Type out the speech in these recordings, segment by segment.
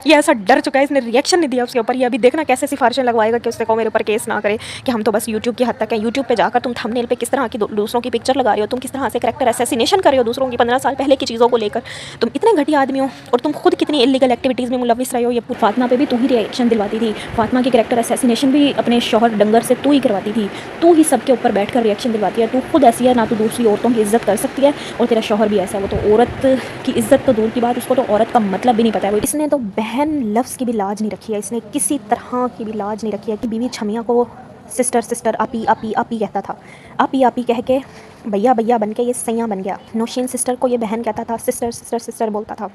ये ऐसा डर चुका है, इसने रिएक्शन नहीं दिया उसके ऊपर। ये अभी देखना कैसे सिफारिशें लगवाएगा कि उससे कहो मेरे ऊपर केस ना करे कि हम तो बस यूट्यूब की हद तक है। यूट्यूब पे जाकर तुम थंबनेल पे किस तरह की दूसरों की पिक्चर लगा रहे हो, तुम किस तरह से कैरेक्टर असैसिनेशन कर रहे हो दूसरों की 15 साल पहले की चीज़ों को लेकर। तुम इतने घटिया आदमी हो और तुम खुद कितनी इलीगल एक्टिविटीज़ में मुलविस रहे हो। ये फातिमा पे भी तू ही रिएक्शन दिलवाती थी। फातिमा की कैरेक्टर असैसिनेशन भी अपने शौहर डंगर से तू ही करवाती थी। तू ही सबके ऊपर बैठकर रिएक्शन दिलवाती है। तू खुद ऐसी है, ना तू दूसरी औरतों की इज्जत कर सकती है और तेरा शौहर भी ऐसा है। वो तो औरत की इज्जत तो दूर की बात, उसको तो औरत का मतलब भी नहीं पता है। इसने तो बहन लफ्ज़ की भी लाज नहीं रखी है, इसने किसी तरह की भी लाज नहीं रखी है कि बीवी छमिया को सिस्टर सिस्टर आपी आपी आपी कहता था। आपी आपी कह के भैया भैया बन के ये सैया बन गया। नौशीन सिस्टर को ये बहन कहता था, सिस्टर सिस्टर सिस्टर बोलता था।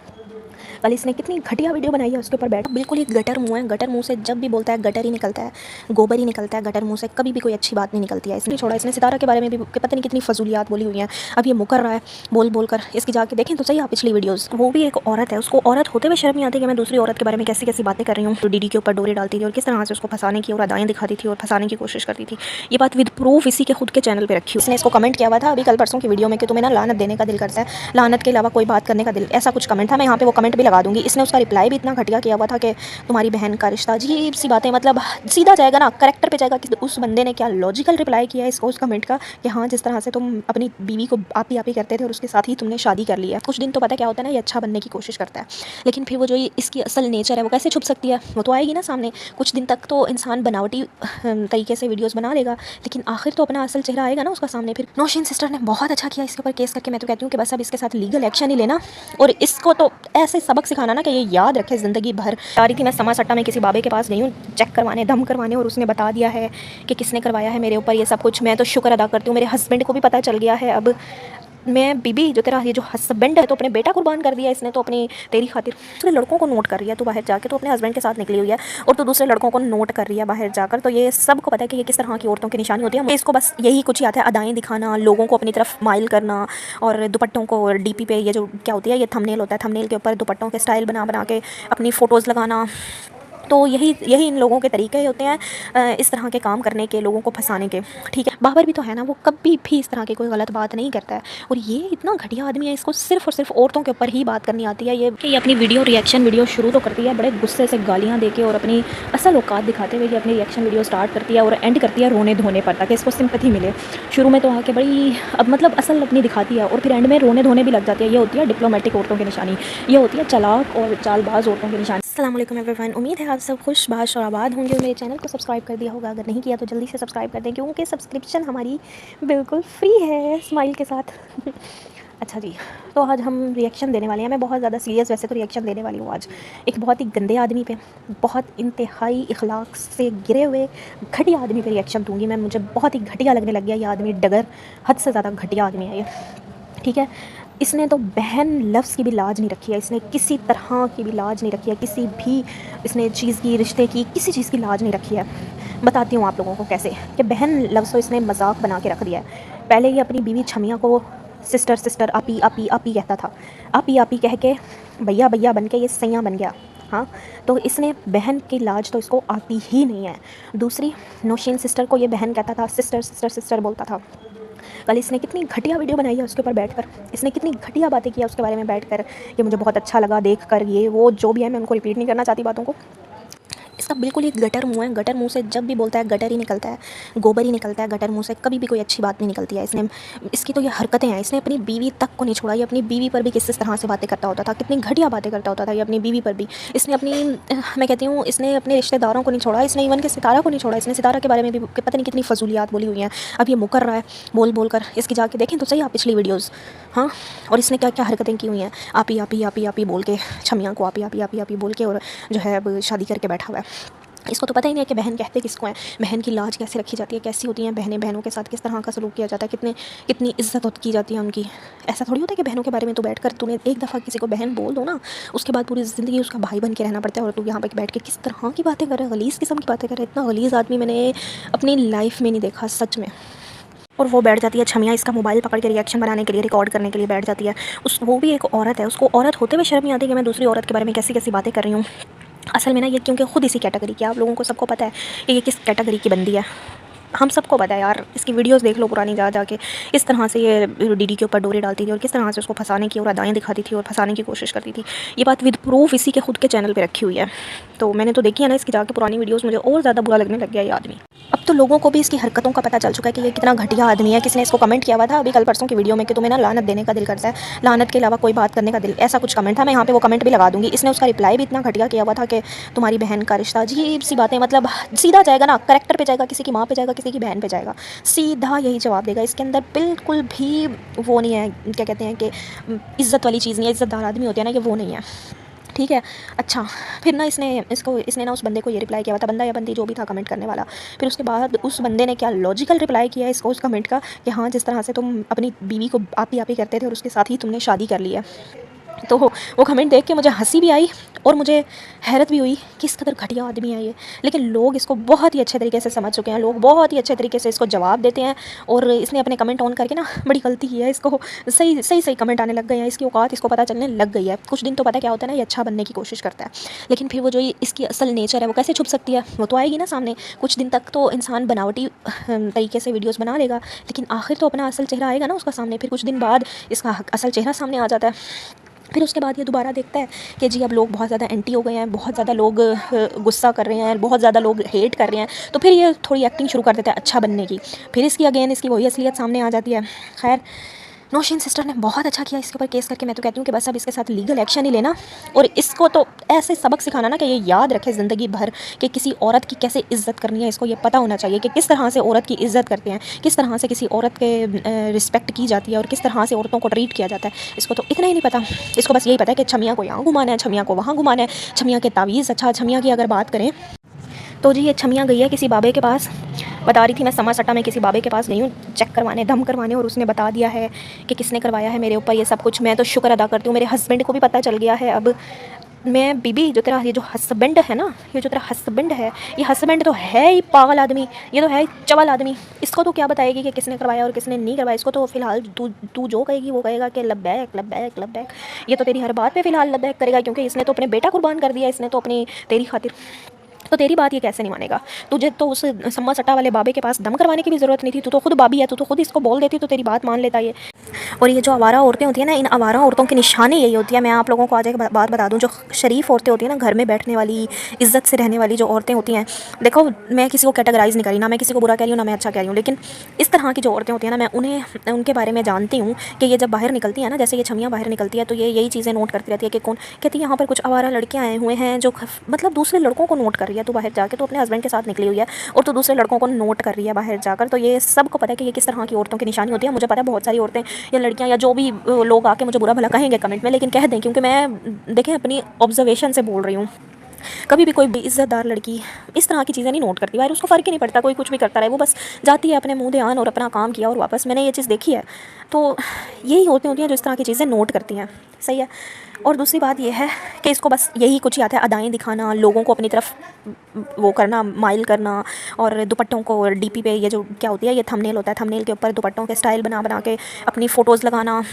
कल इसने कितनी घटिया वीडियो बनाई है उसके ऊपर बैठ। बिल्कुल ही गटर मुंह है, गटर मुंह से जब भी बोलता है गटर ही निकलता है, गोबर ही निकलता है गटर मुंह से, कभी भी कोई अच्छी बात नहीं निकलती है। इसने छोड़ा, इसने सितारा के बारे में भी पता नहीं कितनी फजूलियात बोली हुई हैं। अब ये मुकर रहा है बोल बोल कर। इसकी जाके देखें तो सही आप पिछली वीडियोज़, वो भी एक औरत है, उसको औरत होते हुए शर्म नहीं आती कि मैं दूसरी औरत के बारे में कैसी कैसी बातें कर रही हूँ। तो डीडी के ऊपर डोरे डालती थी और किस तरह से उसको फंसाने की और अदाएँ दिखाती थी और फंसाने की कोशिश करती थी। ये बात विद प्रूफ इसी के खुद के चैनल पर रखी। इसने इसको कमेंट किया हुआ था अभी कल परसों की वीडियो में कि तुम्हें ना लानत देने का दिल करता है, लानत के अलावा कोई बात करने का दिल, ऐसा कुछ कमेंट था। मैं यहाँ पे वो कमेंट भी लगा दूंगी। इसने उसका रिप्लाई भी इतना घटिया किया हुआ था कि तुम्हारी बहन का रिश्ता, अजीब सी बातें, मतलब सीधा जाएगा ना करेक्टर पे जाएगा कि उस बंदे ने क्या लॉजिकल रिप्लाई किया है इसको उस कमेंट का कि हाँ जिस तरह से तुम अपनी बीवी को आपी आपी करते थे और उसके साथ ही तुमने शादी कर लिया। कुछ दिन तो पता क्या होता है ना, ये अच्छा बनने की कोशिश करता है, लेकिन फिर वो जो इसकी असल नेचर है वो कैसे छुप सकती है, वो तो आएगी ना सामने। कुछ दिन तक तो इंसान बनावटी तरीके से वीडियोज़ बना लेगा, लेकिन आखिर तो अपना असल चेहरा आएगा ना उसका सामने। फिर नौशीन सिस्टर ने बहुत अच्छा किया इसके ऊपर केस करके। मैं तो कहती हूँ कि बस अब इसके साथ लीगल एक्शन ही लेना और इसको तो ऐसे सबक सिखाना ना कि ये याद रखे ज़िंदगी भर। आ रही थी मैं समा सट्टा में किसी बाबे के पास गई हूँ चेक करवाने, दम करवाने, और उसने बता दिया है कि किसने करवाया है मेरे ऊपर ये सब कुछ। मैं तो शुक्र अदा करती हूँ, मेरे हस्बैंड को भी पता चल गया है। अब मैं बीबी जो तेरा ये जो हस्बैंड है तो अपने बेटा कुर्बान कर दिया इसने तो अपनी तेरी खातिर। दूसरे लड़कों को नोट कर रही है तू बाहर जाके, तो अपने हस्बैंड के साथ निकली हुई है और तो दूसरे लड़कों को नोट कर रही है बाहर जाकर। तो ये सबको पता है कि ये किस तरह की औरतों की निशानी होती है। इसको बस यही कुछ ही आता है, अदाएँ दिखाना, लोगों को अपनी तरफ माइल करना और दुपट्टों को डीपी पे ये जो क्या होती है, ये थंबनेल होता है, थंबनेल के ऊपर दुपट्टों के स्टाइल बना बना के अपनी फ़ोटोज़ लगाना। तो यही इन लोगों के तरीके होते हैं इस तरह के काम करने के, लोगों को फंसाने के। ठीक है, बाबर भी तो है ना, वो कभी भी इस तरह की कोई गलत बात नहीं करता है। और ये इतना घटिया आदमी है, इसको सिर्फ और सिर्फ औरतों के ऊपर ही बात करनी आती है। ये अपनी वीडियो रिएक्शन वीडियो शुरू तो करती है बड़े गुस्से से गालियाँ दे के और अपनी असल औकात दिखाते हुए अपनी रिएक्शन वीडियो स्टार्ट करती है और एंड करती है रोने धोने पर, ताकि इसको सिंपैथी मिले। शुरू में तो आके बड़ी अब मतलब असल अपनी दिखाती है और फिर एंड में रोने धोने भी लग जाती है। ये होती है डिप्लोमेटिक औरतों की निशानी, ये होती है चालाक और चालबाज औरतों की निशानी। अस्सलाम वालेकुम एवरीवन, उम्मीद है आप सब खुश बाश और आबाद होंगे और मेरे चैनल को सब्सक्राइब कर दिया होगा। अगर नहीं किया तो जल्दी से सब्सक्राइब कर दें क्योंकि सब्सक्रिप्शन हमारी बिल्कुल फ्री है, स्माइल के साथ। अच्छा जी, तो आज हम रिएक्शन देने वाले हैं। मैं बहुत ज़्यादा सीरियस वैसे तो रिएक्शन देने वाली हूँ आज एक बहुत ही गंदे आदमी पे, बहुत इंतहाई इखलाक से गिरे हुए घटिया आदमी पे रिएक्शन दूँगी मैं। मुझे बहुत ही घटिया लगने लग गया ये आदमी, डगर हद से ज़्यादा घटिया आदमी है ये। ठीक है, इसने तो बहन लफ्ज़ की भी लाज नहीं रखी है, इसने किसी तरह की भी लाज नहीं रखी है, किसी भी इसने चीज़ की, रिश्ते की, किसी चीज़ की लाज नहीं रखी है। बताती हूँ आप लोगों को कैसे कि बहन लफ्ज़ तो इसने मजाक बना के रख दिया है। पहले ये अपनी बीवी छमिया को सिस्टर सिस्टर आपी आपी आपी कहता था, आपी आपी कह के भैया भैया बन के ये सैया बन गया। हाँ, तो इसने बहन की लाज तो इसको आती ही नहीं है। दूसरी नौशीन सिस्टर को ये बहन कहता था, सिस्टर सिस्टर सिस्टर बोलता था। कल इसने कितनी घटिया वीडियो बनाई है उसके ऊपर बैठकर, इसने कितनी घटिया बातें किया उसके बारे में बैठकर। ये मुझे बहुत अच्छा लगा देखकर, ये वो जो भी है, मैं उनको रिपीट नहीं करना चाहती बातों को। इसका बिल्कुल ही गटर मुंह है, गटर मुंह से जब भी बोलता है गटर ही निकलता है, गोबर ही निकलता है गटर मुंह से, कभी भी कोई अच्छी बात नहीं निकलती है। इसकी तो ये हरकतें हैं, इसने अपनी बीवी तक को नहीं छोड़ा। ये अपनी बीवी पर भी किस तरह से बातें करता होता था, कितनी घटिया बातें करता होता था ये अपनी बीवी पर भी। इसने अपनी मैं कहती हूँ इसने अपने रिश्तेदारों को नहीं छोड़ा, इसने इवन के सितारा को नहीं छोड़ा। इसने सितारा के बारे में भी पता नहीं कितनी फजूलियात बोली हुई हैं। अब ये मुकर रहा है बोल बोल कर। इसकी जाके देखें तो सही आप पिछली वीडियोज़। हाँ, और इसने क्या क्या हरकतें की हुई हैं, आपी आपी आपी आपी बोल के, छमिया को आपी आपी आपी आपी बोल के, और जो है अब शादी करके बैठा हुआ है। इसको तो पता ही नहीं है कि बहन कहते किसको हैं, बहन की लाज कैसे रखी जाती है, कैसी होती हैं बहनें, बहनों के साथ किस तरह का सलूक किया जाता है, कितनी इज्जत की जाती है उनकी। ऐसा थोड़ी होता है कि बहनों के बारे में तो बैठ कर तूने एक दफ़ा किसी को बहन बोल दो ना, उसके बाद पूरी ज़िंदगी उसका भाई बन के रहना पड़ता है। और तू यहाँ पर बैठ के किस तरह की बातें कर रहा है, गलीज़ किस्म की बातें कर रहा है। इतना गलीज़ आदमी मैंने अपनी लाइफ में नहीं देखा सच में। और वो बैठ जाती है छमिया इसका मोबाइल पकड़ के रिएक्शन बनाने के लिए, रिकॉर्ड करने के लिए बैठ जाती है। वो भी एक औरत है, उसको औरत होते हुए शर्म नहीं आती कि मैं दूसरी औरत के बारे में कैसी कैसी बातें कर रही हूँ। असल में ना ये क्योंकि खुद इसी कैटेगरी की, आप लोगों को सबको पता है कि ये किस कैटेगरी की बंदी है। हम सबको पता है यार, इसकी वीडियोस देख लो पुरानी जा जाके, इस तरह से ये डीडी के ऊपर डोरे डालती थी और किस तरह से उसको फंसाने की और अदाएँ दिखाती थी और फंसाने की कोशिश करती थी। ये बात विद प्रूफ इसी के खुद के चैनल पे रखी हुई है। तो मैंने तो देखी है ना इसकी जाके पुरानी वीडियोस, मुझे और ज़्यादा बुरा लगने लग गया ये आदमी। अब तो लोगों को भी इसकी हरकतों का पता चल चुका है कि ये कितना घटिया आदमी है। किसी ने इसको कमेंट किया हुआ था अभी कल परसों की वीडियो में कि तुम्हें ना लानत देने का दिल करता है, लानत के अलावा कोई बात करने का दिल, ऐसा कुछ कमेंट था। मैं यहाँ पे वो कमेंट भी लगा दूंगी। इसने उसका रिप्लाई भी इतना घटिया किया हुआ था कि तुम्हारी बहन का रिश्ता, अजीब सी बातें, मतलब सीधा जाएगा ना, करेक्टर पे जाएगा, किसी की माँ पे जाएगा, किसी की बहन पे जाएगा, सीधा यही जवाब देगा। इसके अंदर बिल्कुल भी वो नहीं है, क्या कहते हैं कि इज़्ज़त वाली चीज़ नहीं है, इज़्ज़तदार आदमी होते हैं ना, ये वो नहीं है, ठीक है। अच्छा, फिर ना इसने ना उस बंदे को ये रिप्लाई किया हुआ था, बंदा या बंदी जो भी था कमेंट करने वाला। फिर उसके बाद उस बंदे ने क्या लॉजिकल रिप्लाई किया इसको उस कमेंट का कि हाँ, जिस तरह से तुम अपनी बीवी को आप ही करते थे और उसके साथ ही तुमने शादी कर ली है। तो वो कमेंट देख के मुझे हंसी भी आई और मुझे हैरत भी हुई कि इस कदर घटिया आदमी है ये। लेकिन लोग इसको बहुत ही अच्छे तरीके से समझ चुके हैं, लोग बहुत ही अच्छे तरीके से इसको जवाब देते हैं। और इसने अपने कमेंट ऑन करके ना बड़ी गलती की है, इसको सही कमेंट आने लग गए हैं, इसकी औकात इसको पता चलने लग गई है। कुछ दिन तो पता क्या होता है ना, ये अच्छा बनने की कोशिश करता है, लेकिन फिर वो जो इसकी असल नेचर है वो कैसे छुप सकती है, वो तो आएगी ना सामने। कुछ दिन तक तो इंसान बनावटी तरीके से वीडियोज़ बना लेगा, लेकिन आखिर तो अपना असल चेहरा आएगा ना उसका सामने। फिर कुछ दिन बाद इसका असल चेहरा सामने आ जाता है। फिर उसके बाद ये दोबारा देखता है कि जी अब लोग बहुत ज़्यादा एंटी हो गए हैं, बहुत ज़्यादा लोग गुस्सा कर रहे हैं, बहुत ज़्यादा लोग हेट कर रहे हैं, तो फिर ये थोड़ी एक्टिंग शुरू कर देता है अच्छा बनने की। फिर इसकी वही असलियत सामने आ जाती है। खैर, नौशीन सिस्टर ने बहुत अच्छा किया इसके ऊपर केस करके। मैं तो कहती हूँ कि बस अब इसके साथ लीगल एक्शन ही लेना और इसको तो ऐसे सबक सिखाना ना कि ये याद रखे ज़िंदगी भर कि किसी औरत की कैसे इज़्ज़त करनी है। इसको ये पता होना चाहिए कि किस तरह से औरत की इज़्ज़त करते हैं, किस तरह से किसी औरत के रिस्पेक्ट की जाती है और किस तरह से औरतों को ट्रीट किया जाता है। इसको तो इतना ही नहीं पता, इसको बस यही पता है कि छमिया को यहाँ घुमाना है, छमिया को वहाँ घुमाना है, छमिया के तावीज़। अच्छा, छमिया की अगर बात करें तो जी ये छमिया गई है किसी बाबे के पास, बता रही थी मैं समा सट्टा में किसी बाबे के पास गई हूँ चेक करवाने, दम करवाने, और उसने बता दिया है कि किसने करवाया है मेरे ऊपर ये सब कुछ। मैं तो शुक्र अदा करती हूँ, मेरे हस्बैंड को भी पता चल गया है। अब मैं बीबी जो तेरा ये जो हस्बैंड है ना, ये जो तेरा हस्बैंड है, ये हस्बैंड तो है ही पागल आदमी, ये तो है ही चवल आदमी। इसको तो क्या बताएगी कि किसने करवाया और किसने नहीं करवाया। इसको तो फ़िलहाल तू जो कहेगी वो कहेगा कि लब्बैक लब्बैक लब्बैक। ये तो तेरी हर बात पे फ़िलहाल लब्बैक करेगा, क्योंकि इसने तो अपने बेटा कुर्बान कर दिया, इसने तो अपनी तेरी खातिर। तो तेरी बात ये कैसे नहीं मानेगा। तुझे तो उस सम्मा सट्टा वाले बाबे के पास दम करवाने की भी ज़रूरत नहीं थी, तू तो खुद बाबी है, तू तो खुद इसको बोल देती तो तेरी बात मान लेता ये। और ये जो आवारा औरतें होती हैं ना, इन आवारा औरतों की निशानी यही होती है। मैं आप लोगों को आज एक बात बता दूं, जो शरीफ औरतें होती हैं ना, घर में बैठने वाली, इज़्ज़त से रहने वाली जो औरतें होती हैं, देखो मैं किसी को कैटेगराइज़ नहीं करी, ना मैं किसी को बुरा कह रही हूँ, ना मैं अच्छा कह रही हूँ, लेकिन इस तरह की जो औरतें होती हैं ना, मैं उनके बारे में जानती हूँ कि ये जब बाहर निकलती हैं ना, जैसे ये छमियाँ बाहर निकलती है, तो ये यही चीज़ें नोट करती रहती है कि कौन कहती है यहाँ पर कुछ आवारा लड़कियाँ आए हुए हैं जो मतलब दूसरे लड़कों को नोट कर रही है। तो बाहर जाके तो अपने हस्बैंड के साथ निकली हुई है और तो दूसरे लड़कों को नोट कर रही है बाहर जाकर। तो ये सबको पता है कि ये किस तरह की औरतों की निशानी होती है। मुझे पता है बहुत सारी औरतें या लड़कियां या जो भी लोग आके मुझे बुरा भला कहेंगे कमेंट में, लेकिन कह दें, क्योंकि मैं देखें अपनी ऑब्जर्वेशन से बोल रही हूँ। कभी भी कोई बेइज्जतदार लड़की इस तरह की चीज़ें नहीं नोट करती, भाई उसको फ़र्क ही नहीं पड़ता, कोई कुछ भी करता रहे, वो बस जाती है अपने मुंह ध्यान और अपना काम किया और वापस। मैंने ये चीज़ देखी है। तो यही होती हैं जो इस तरह की चीज़ें नोट करती हैं, सही है। और दूसरी बात यह है कि इसको बस यही कुछ ही आता है, अदाएँ दिखाना, लोगों को अपनी तरफ वो करना, माइल करना, और दुपट्टों को डीपी पे ये जो क्या होती है, ये थंबनेल होता है, थंबनेल के ऊपर दुपट्टों के स्टाइल बना के अपनी फ़ोटोज़ लगाना।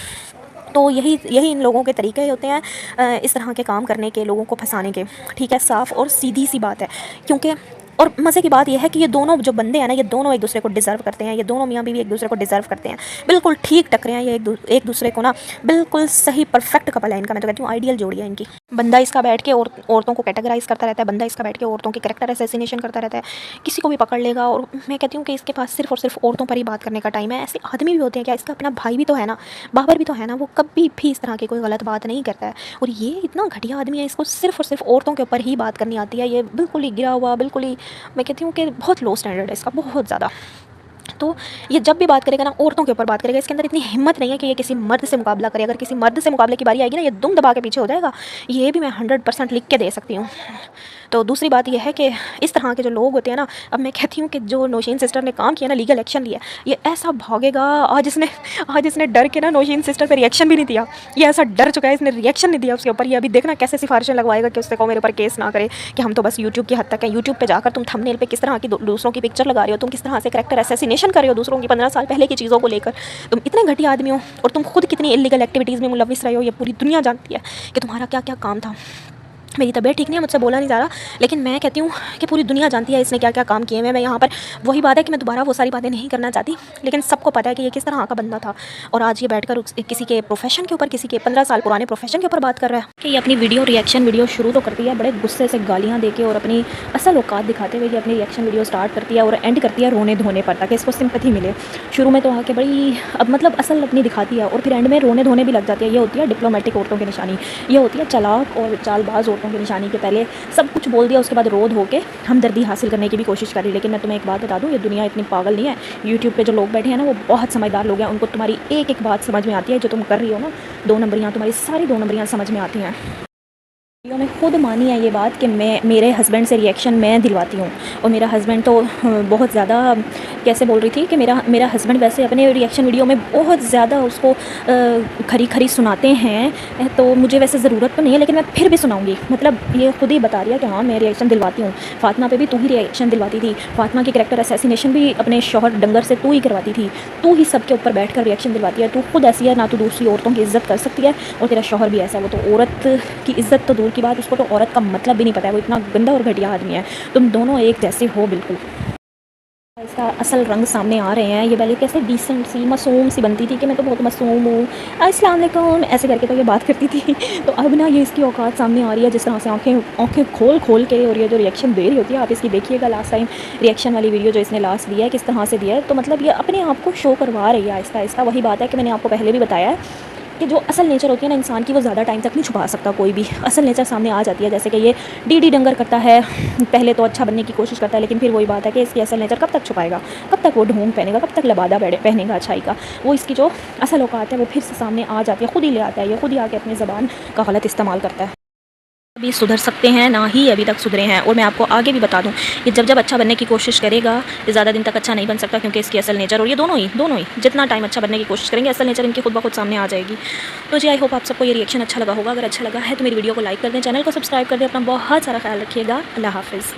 तो यही इन लोगों के तरीके होते हैं इस तरह के काम करने के, लोगों को फंसाने के। ठीक है, साफ़ और सीधी सी बात है। क्योंकि और मज़े की बात यह है कि ये दोनों जो बंदे हैं ना, ये दोनों एक दूसरे को डिज़र्व करते हैं, ये दोनों मियाँ बीवी एक दूसरे को डिज़र्व करते हैं, बिल्कुल ठीक टकरे हैं ये एक दूसरे को ना, बिल्कुल सही परफेक्ट कपल है इनका। मैं तो कहती हूँ आइडियल जोड़ी है इनकी। बंदा इसका बैठ के औरतों को कैटेगराइज़ करता रहता है, बंदा इसका बैठ के औरतों के कैरेक्टर असैसिनेशन करता रहता है, किसी को भी पकड़ लेगा। और मैं कहती हूँ कि इसके पास सिर्फ और सिर्फ औरतों पर ही बात करने का टाइम है। ऐसे आदमी भी होते हैं क्या, इसका अपना भाई भी तो है ना, बाबर भी तो है ना, वो कभी भी इस तरह की कोई गलत बात नहीं करता है। और ये इतना घटिया आदमी है, इसको सिर्फ और सिर्फ औरतों के ऊपर ही बात करनी आती है। ये बिल्कुल ही गिरा हुआ, बिल्कुल ही, मैं कहती हूँ कि बहुत लो स्टैंडर्ड है इसका, बहुत ज़्यादा। तो ये जब भी बात करेगा ना, औरतों के ऊपर बात करेगा, इसके अंदर इतनी हिम्मत नहीं है कि ये किसी मर्द से मुकाबला करे। अगर किसी मर्द से मुकाबले की बारी आएगी ना, ये दुम दबा के पीछे हो जाएगा, ये भी मैं 100% लिख के दे सकती हूँ। तो दूसरी बात यह है कि इस तरह के जो लोग होते हैं ना, अब मैं कहती हूँ कि जो नौशीन सिस्टर ने काम किया ना, लीगल एक्शन लिया, ये ऐसा भागेगा। आज इसने डर के ना नौशीन सिस्टर पे रिएक्शन भी नहीं दिया, ये ऐसा डर चुका है, इसने रिएक्शन नहीं दिया उसके ऊपर। ये अभी देखना कैसे सिफारिशें लगवाएगा कि उससे को मेरे ऊपर केस ना करे कि हम तो बस यूट्यूब की हद तक है। यूट्यूब पे जाकर तुम थंबनेल पे किस तरह की दूसरों की पिक्चर लगा रहे हो, तुम किस तरह से कैरेक्टर असैसिनेशन कर रहे हो दूसरों की 15 साल पहले की चीज़ों को लेकर। तुम इतने घटिया आदमी हो और तुम खुद कितनी इलीगल एक्टिविटीज़ में मुलविस रहे हो, ये पूरी दुनिया जानती है कि तुम्हारा क्या क्या काम था। मेरी तबीयत ठीक नहीं है, मुझसे बोला नहीं जा रहा, लेकिन मैं कहती हूँ कि पूरी दुनिया जानती है इसने क्या क्या काम किए हैं। मैं यहाँ पर वही बात है कि मैं दोबारा वो सारी बातें नहीं करना चाहती, लेकिन सबको पता है कि ये किस तरह का बंदा था। और आज ये बैठकर किसी के प्रोफेशन के ऊपर, किसी के 15 साल पुराने प्रोफेशन के ऊपर बात कर रहा है। कि ये अपनी वीडियो रिएक्शन वीडियो शुरू तो करती है बड़े गुस्से से गालियाँ देके और अपनी असल औकात दिखाते हुए ये अपनी रिएक्शन वीडियो स्टार्ट करती है और एंड करती है रोने धोने पर, ताकि इसको सिंपैथी मिले। शुरू में तो आके बड़ी अब मतलब असल अपनी दिखाती है और फिर एंड में रोने धोने भी लग जाती है। ये होती है डिप्लोमेटिक औरतों की निशानी, ये होती है चालाक और चालबाज औरतों की निशानी के पहले सब कुछ बोल दिया, उसके बाद रो धो के हमदर्दी हासिल करने की भी कोशिश करी। लेकिन मैं तुम्हें एक बात बता दूं, ये दुनिया इतनी पागल नहीं है। यूट्यूब पे जो लोग बैठे हैं ना, वो बहुत समझदार लोग हैं। उनको तुम्हारी एक एक बात समझ में आती है। जो तुम कर रही हो ना, 2 नंबरियाँ, तुम्हारी सारी 2 नंबरियाँ समझ में आती हैं। वीडियो में खुद मानी है ये बात कि मेरे हस्बैंड से रिएक्शन मैं दिलवाती हूँ। और मेरा हस्बैंड तो बहुत ज़्यादा कैसे बोल रही थी कि मेरा हस्बैंड वैसे अपने रिएक्शन वीडियो में बहुत ज़्यादा उसको खरी खरी सुनाते हैं, तो मुझे वैसे ज़रूरत तो नहीं है, लेकिन मैं फिर भी सुनाऊंगी। मतलब ये खुद ही बता रही है कि हाँ मैं रिएक्शन दिलवाती हूँ। फातिमा पे भी तू ही रिएक्शन दिलवाती थी। फातिमा की कैरेक्टर असैसिनेशन भी अपने शौहर डंगर से तू ही करवाती थी। तू ही सबके ऊपर बैठ कर रिएक्शन दिलवाती है। तू खुद ऐसी है, ना तो दूसरी औरतों की इज़्ज़त कर सकती है, और तेरा शौहर भी ऐसा है। वो तो औरत की इज़्ज़त तो दूर की बात, उसको तो औरत का मतलब भी नहीं पता है। वो इतना गंदा और घटिया आदमी है। तुम दोनों एक जैसे हो बिल्कुल। इसका असल रंग सामने आ रहे हैं। ये पहले कैसे डिसेंट सी मासूम सी बनती थी कि मैं तो बहुत मासूम हूँ, अस्सलाम वालेकुम ऐसे करके तो ये बात करती थी। तो अब ना ये इसकी औकात सामने आ रही है, जिस तरह से आंखें खोल खोल के, और ये जो रिएक्शन दे रही होती है, आप इसकी देखिएगा लास्ट टाइम रिएक्शन वाली वीडियो जो इसने लास्ट दिया है, किस तरह से दिया है। तो मतलब ये अपने आप को शो करवा रही है आहिस्ता आहिस्ता। वही बात है कि मैंने आपको पहले भी बताया है कि जो असल नेचर होती है ना इंसान की, वो ज़्यादा टाइम तक नहीं छुपा सकता कोई भी। असल नेचर सामने आ जाती है। जैसे कि ये डी डंगर करता है, पहले तो अच्छा बनने की कोशिश करता है, लेकिन फिर वही बात है कि इसकी असल नेचर कब तक छुपाएगा, कब तक वो ढोंग पहनेगा, कब तक लबादा पहनेगा अच्छाई का। वो इसकी जो असल औकात है वो फिर से सामने आ जाती है, खुद ही ले आता है। ये खुद ही आके अपनी ज़बान का गलत इस्तेमाल करता है। अभी सुधर सकते हैं ना ही अभी तक सुधरे हैं। और मैं आपको आगे भी बता दूं, ये जब अच्छा बनने की कोशिश करेगा, ये ज़्यादा दिन तक अच्छा नहीं बन सकता, क्योंकि इसकी असल नेचर, और ये दोनों ही जितना टाइम अच्छा बनने की कोशिश करेंगे, असल नेचर इनकी खुद ब खुद सामने आ जाएगी। तो जी आई होप आप सबको ये रिएक्शन अच्छा लगा होगा। अगर अच्छा लगा है तो मेरी वीडियो को लाइक कर दें, चैनल को सब्सक्राइब कर दें। अपना बहुत सारा ख्याल रखिएगा। अल्लाह हाफिज़।